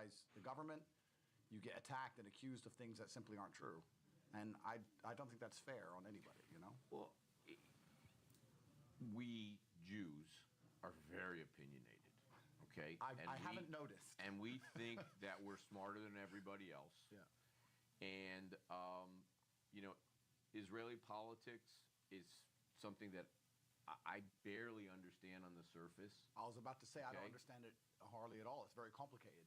criticize the government, you get attacked and accused of things that simply aren't true. And I don't think that's fair on anybody, you know? Well, we Jews are very opinionated, okay? I haven't noticed. And we think that we're smarter than everybody else. Yeah. And, you know, Israeli politics is something that I barely understand on the surface. I was about to say, I don't Okay. understand it hardly at all. It's very complicated.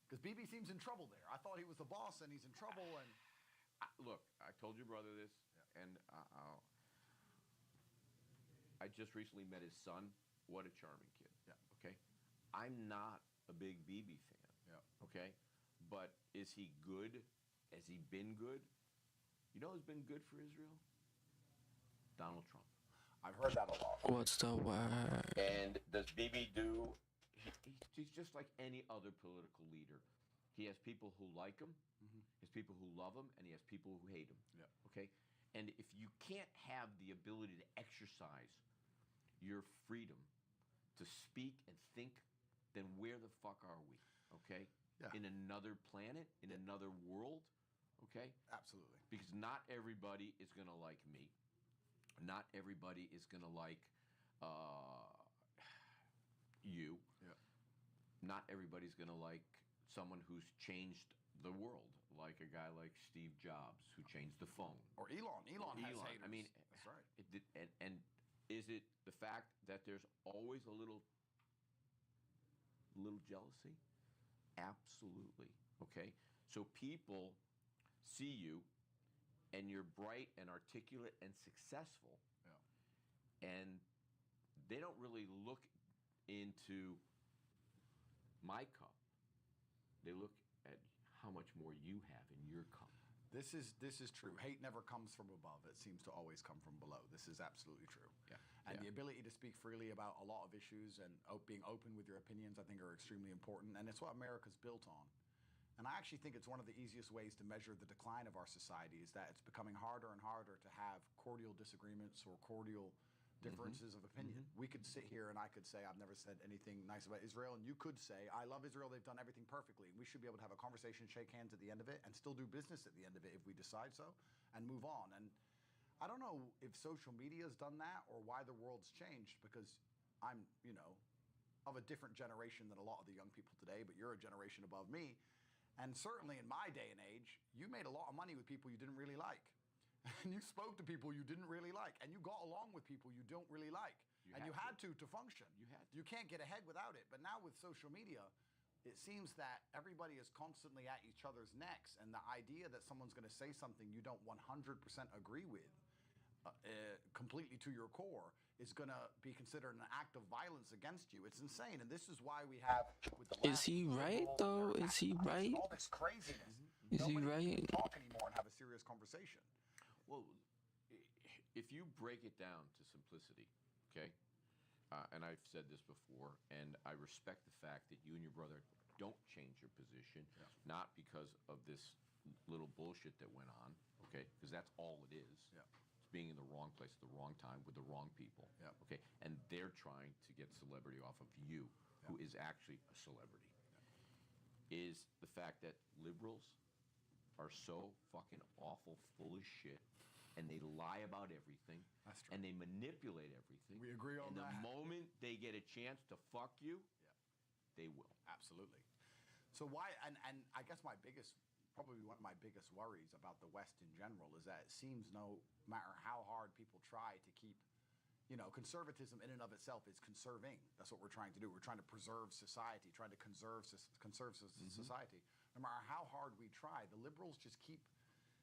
Because Bibi seems in trouble there. I thought he was the boss, and he's in trouble. And Look, I told your brother this, Yeah. and I just recently met his son. What a charming kid. Yeah. Okay. I'm not a big Bibi fan. Yeah. Okay. But is he good? Has he been good? You know who's been good for Israel? Donald Trump. I've heard that a lot. What's the word? And does Bibi do? He's just like any other political leader. He has people who like him, he has people who love him, and he has people who hate him. Yeah. Okay? And if you can't have the ability to exercise your freedom to speak and think, then where the fuck are we? Okay? Yeah. In another planet, in another world, okay? Absolutely. Because not everybody is going to like me. Not everybody is going to like you. Yeah. Not everybody's going to like someone who's changed the world, like a guy like Steve Jobs, who changed the phone. Or Elon. Elon has haters. I mean, that's right. It did, and is it the fact that there's always a little jealousy? Absolutely. Okay? So people see you, and you're bright and articulate and successful, Yeah. and they don't really look into my cup. They look at how much more you have in your cup. This is true. Hate never comes from above. It seems to always come from below. This is absolutely true. Yeah. And Yeah. the ability to speak freely about a lot of issues and being open with your opinions, I think, are extremely important. And it's what America's built on. And I actually think it's one of the easiest ways to measure the decline of our society is that it's becoming harder and harder to have cordial disagreements or cordial differences of opinion. We could sit here and I could say, I've never said anything nice about Israel, and you could say, I love Israel, they've done everything perfectly. We should be able to have a conversation, shake hands at the end of it, and still do business at the end of it if we decide so, and move on. And I don't know if social media has done that or why the world's changed, because I'm, you know, of a different generation than a lot of the young people today, but you're a generation above me. And certainly in my day and age, you made a lot of money with people you didn't really like. And you spoke to people you didn't really like. And you got along with people you don't really like. You had to function. You had to. You can't get ahead without it. But now with social media, it seems that everybody is constantly at each other's necks. And the idea that someone's going to say something you don't 100% agree with, completely to your core, is going to be considered an act of violence against you. It's insane. And this is why we have... With the Is he right, though? Is he right? All this craziness. Is he Nobody can right? talk anymore and have a serious conversation. Well, if you break it down to simplicity, okay, and I've said this before, and I respect the fact that you and your brother don't change your position, not because of this little bullshit that went on, okay, because that's all it is. Yeah. It's being in the wrong place at the wrong time with the wrong people, Yeah. okay, and they're trying to get celebrity off of you, who is actually a celebrity, is the fact that liberals are so fucking awful, full of shit, and they lie about everything. That's true. And they manipulate everything. We agree on and that. And the moment they get a chance to fuck you, they will. Absolutely. So why, and I guess probably one of my biggest worries about the West in general is that it seems no matter how hard people try to keep, you know, conservatism in and of itself is conserving. That's what we're trying to do. We're trying to preserve society, trying to conserve society. No matter how hard we try, the liberals just keep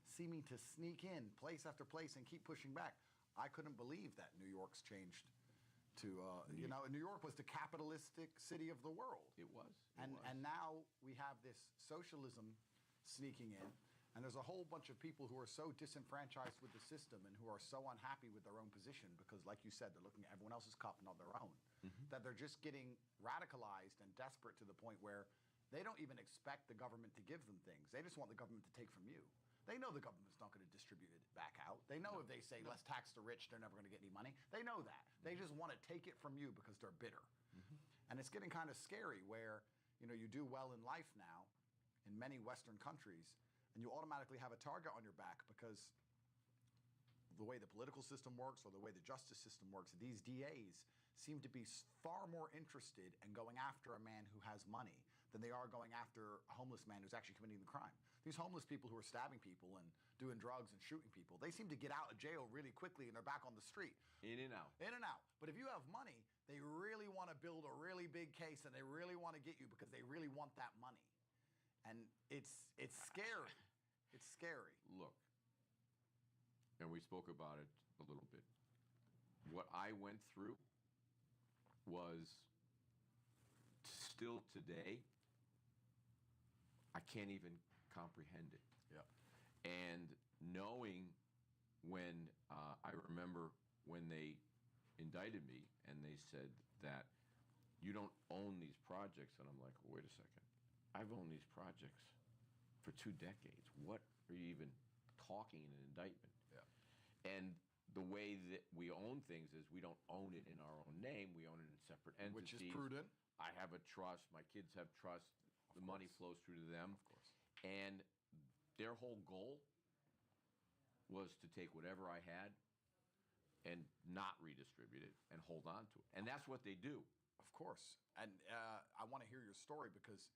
seeming to sneak in place after place and keep pushing back. I couldn't believe that New York's changed to, you know, New York was the capitalistic city of the world. It was. And now we have this socialism sneaking in, and there's a whole bunch of people who are so disenfranchised with the system and who are so unhappy with their own position because, like you said, they're looking at everyone else's cup, not their own, that they're just getting radicalized and desperate to the point where they don't even expect the government to give them things. They just want the government to take from you. They know the government's not going to distribute it back out. They know if they say, let's tax the rich, they're never going to get any money. They know that. They just want to take it from you because they're bitter. And it's getting kind of scary where, you do well in life now in many Western countries, and you automatically have a target on your back because the way the political system works or the way the justice system works, these DAs seem to be far more interested in going after a man who has money than they are going after a homeless man who's actually committing the crime. These homeless people who are stabbing people and doing drugs and shooting people, they seem to get out of jail really quickly and they're back on the street. In and out. In and out. But if you have money, they really want to build a really big case and they really want to get you because they really want that money. And it's scary. It's scary. Look, and we spoke about it a little bit. What I went through was still today, I can't even comprehend it. Yeah. And knowing when, I remember when they indicted me and they said that you don't own these projects, and I'm like, well, wait a second. I've owned these projects for 2 decades. What are you even talking in an indictment? Yeah. And the way that we own things is we don't own it in our own name. We own it in separate entities. Which is prudent. I have a trust. My kids have trust. The money flows through to them. Of course. And their whole goal was to take whatever I had and not redistribute it and hold on to it. And that's what they do. Of course. And I want to hear your story because,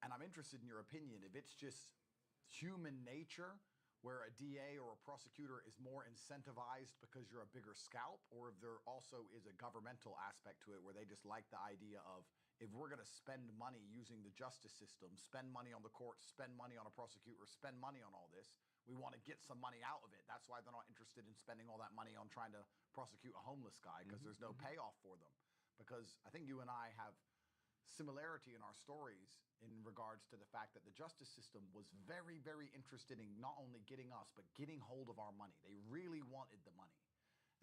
and I'm interested in your opinion, if it's just human nature where a DA or a prosecutor is more incentivized because you're a bigger scalp, or if there also is a governmental aspect to it where they just like the idea of, if we're going to spend money using the justice system, spend money on the courts, spend money on a prosecutor, spend money on all this, we want to get some money out of it. That's why they're not interested in spending all that money on trying to prosecute a homeless guy, because there's no payoff for them. Because I think you and I have similarity in our stories in regards to the fact that the justice system was very, very interested in not only getting us, but getting hold of our money. They really wanted the money.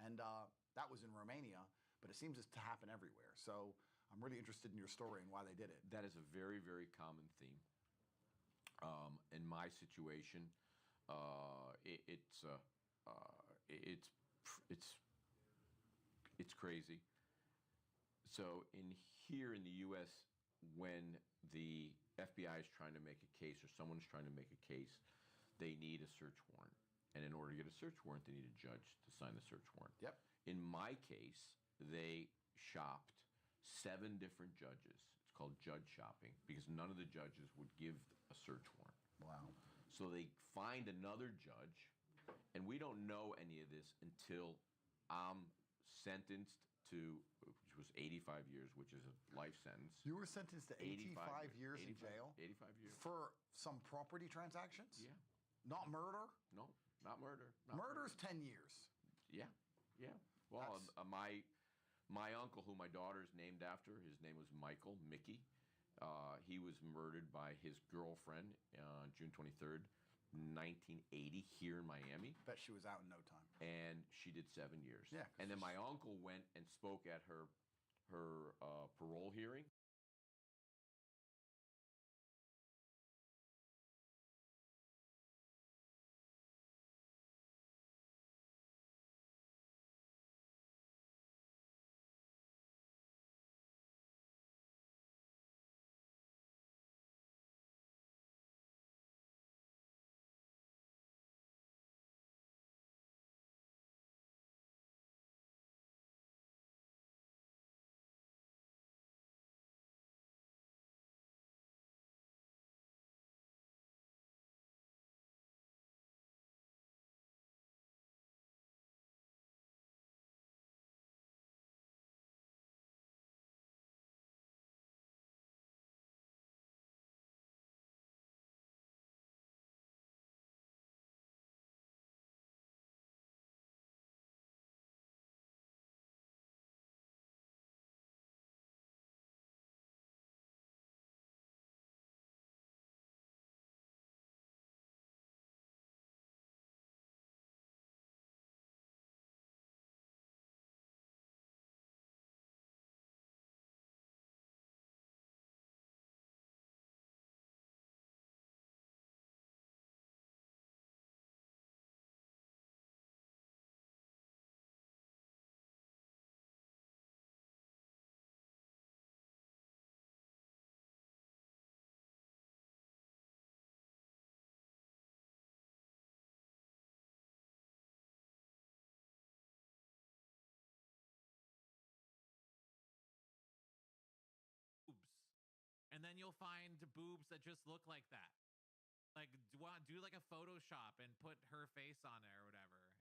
And that was in Romania, but it seems to happen everywhere. So I'm really interested in your story and why they did it. That is a very, very common theme. In my situation, it's crazy. So here in the U.S., when the FBI is trying to make a case or someone's trying to make a case, they need a search warrant. And in order to get a search warrant, they need a judge to sign the search warrant. Yep. In my case, they shopped 7 different judges. It's called judge shopping because none of the judges would give a search warrant. Wow. So they find another judge, and we don't know any of this until I'm sentenced to, which was 85 years, which is a life sentence. You were sentenced to 85 years in jail? 85 years. For some property transactions? Yeah. Not murder? No, not murder. Murder's 10 years. Yeah, yeah. Well, my uncle, who my daughter is named after, his name was Michael, Mickey. He was murdered by his girlfriend on June 23rd, 1980, here in Miami. Bet she was out in no time. And she did 7 years. Yeah. And then my uncle went and spoke at her parole hearing. and then you'll find boobs that just look like that. Like do like a Photoshop and put her face on there or whatever.